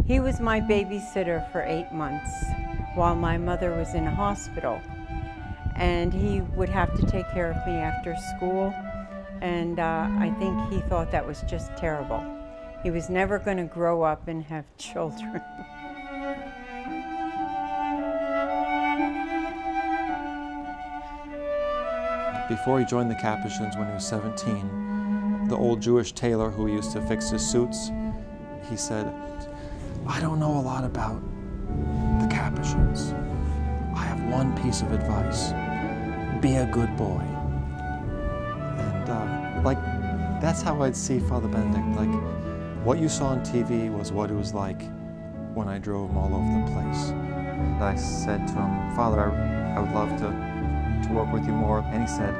He was my babysitter for 8 months while my mother was in a hospital. And he would have to take care of me after school. And I think he thought that was just terrible. He was never going to grow up and have children. Before he joined the Capuchins when he was 17, the old Jewish tailor who used to fix his suits, he said, "I don't know a lot about the Capuchins. I have one piece of advice. Be a good boy." And that's how I'd see Father Benedict. Like, what you saw on TV was what it was like when I drove him all over the place. I said to him, "Father, I would love to work with you more." And he said,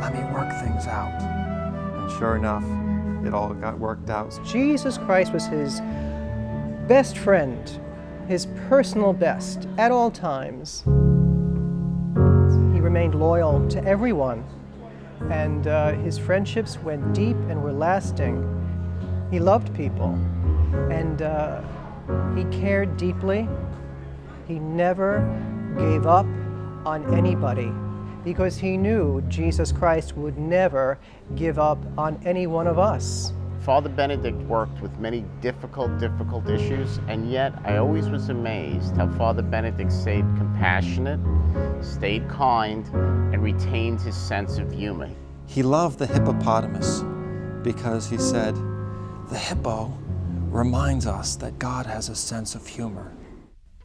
"Let me work things out." And sure enough, it all got worked out. Jesus Christ was his best friend, his personal best at all times. He remained loyal to everyone, and his friendships went deep and were lasting. He loved people, and he cared deeply. He never gave up on anybody, because he knew Jesus Christ would never give up on any one of us. Father Benedict worked with many difficult issues, and yet I always was amazed how Father Benedict stayed compassionate, stayed kind, and retained his sense of humor. He loved the hippopotamus because he said, "The hippo reminds us that God has a sense of humor."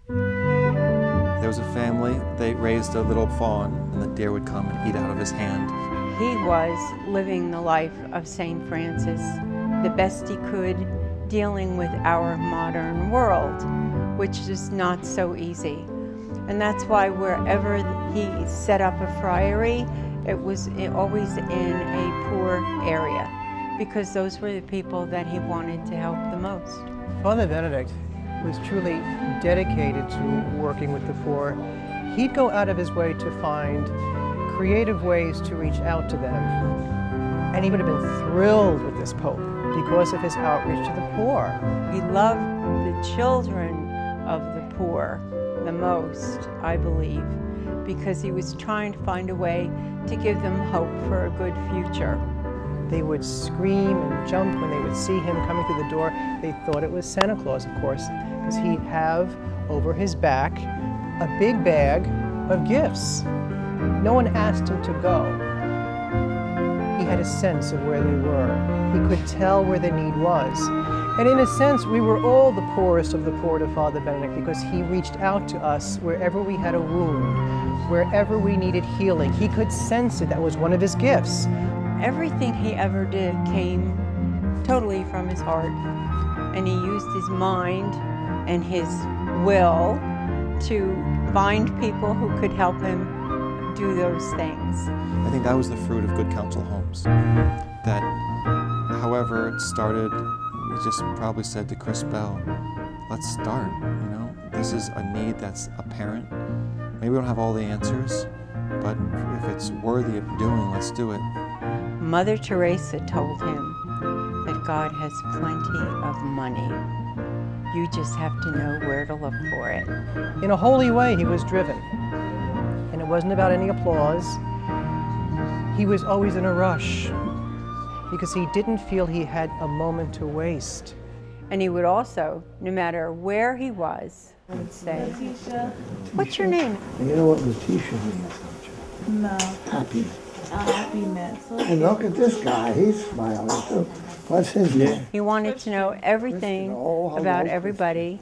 There was a family, they raised a little fawn, and the deer would come and eat out of his hand. He was living the life of St. Francis the best he could, dealing with our modern world, which is not so easy. And that's why wherever he set up a friary, it was always in a poor area, because those were the people that he wanted to help the most. Father Benedict was truly dedicated to working with the poor. He'd go out of his way to find creative ways to reach out to them. And he would have been thrilled with this Pope because of his outreach to the poor. He loved the children of the poor the most, I believe, because he was trying to find a way to give them hope for a good future. They would scream and jump when they would see him coming through the door. They thought it was Santa Claus, of course, because he'd have over his back a big bag of gifts. No one asked him to go. He had a sense of where they were. He could tell where the need was. And in a sense, we were all the poorest of the poor to Father Benedict, because he reached out to us wherever we had a wound, wherever we needed healing. He could sense it. That was one of his gifts. Everything he ever did came totally from his heart, and he used his mind and his will to find people who could help him do those things. I think that was the fruit of Good Counsel Homes. That, however it started, we just probably said to Chris Bell, let's start, you know? This is a need that's apparent. Maybe we don't have all the answers, but if it's worthy of doing, let's do it. Mother Teresa told him that God has plenty of money. You just have to know where to look for it. In a holy way, he was driven. And it wasn't about any applause. He was always in a rush because he didn't feel he had a moment to waste. And he would also, no matter where he was, would say, "What's your name?" You know what Letitia means, don't you? No. Happiness. Happiness. And look at this guy, he's smiling too. What's his name? He wanted to know everything about everybody,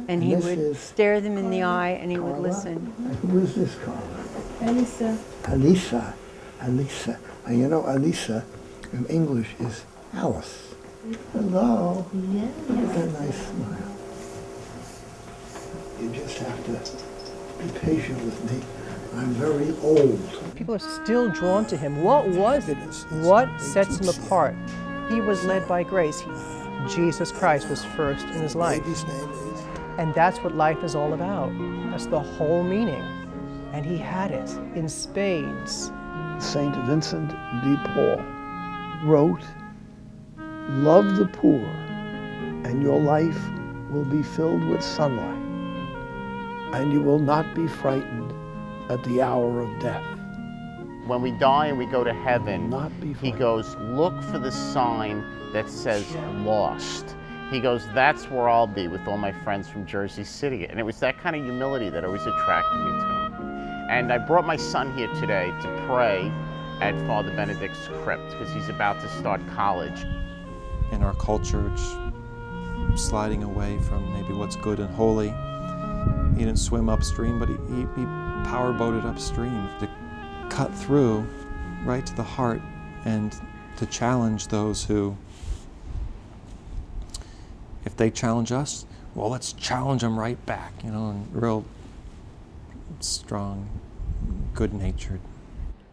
and he would stare them in the eye and he would listen. And who is this Carla? Elisa. Elisa. Elisa. And you know, Elisa in English is Alice. Hello. Yes. Look at that nice smile. You just have to be patient with me. I'm very old. People are still drawn to him. What was it? What sets him apart? He was led by grace. Jesus Christ was first in his life. And that's what life is all about. That's the whole meaning. And he had it in spades. Saint Vincent de Paul wrote, "Love the poor, and your life will be filled with sunlight, and you will not be frightened at the hour of death. When we die and we go to heaven, Not be he frightened. goes, look for the sign that says lost. He goes, that's where I'll be with all my friends from Jersey City. And it was that kind of humility that always attracted me to him. And I brought my son here today to pray at Father Benedict's crypt because he's about to start college. In our culture, it's sliding away from maybe what's good and holy. He didn't swim upstream, but he powerboated upstream to cut through right to the heart and to challenge those who, if they challenge us, well, let's challenge them right back, you know, and real strong, good-natured.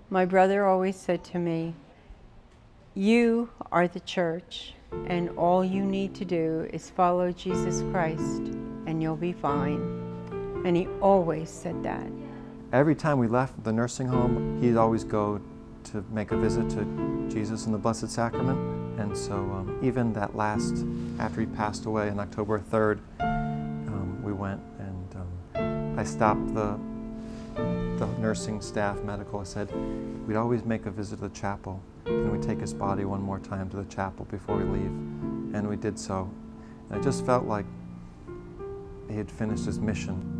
My brother always said to me, you are the church, and all you need to do is follow Jesus Christ, and you'll be fine. And he always said that. Every time we left the nursing home, he'd always go to make a visit to Jesus in the Blessed Sacrament. And so even that last, after he passed away on October 3rd, we went and I stopped the nursing staff, medical. I said, we'd always make a visit to the chapel. Can we take his body one more time to the chapel before we leave? And we did so. And I just felt like he had finished his mission.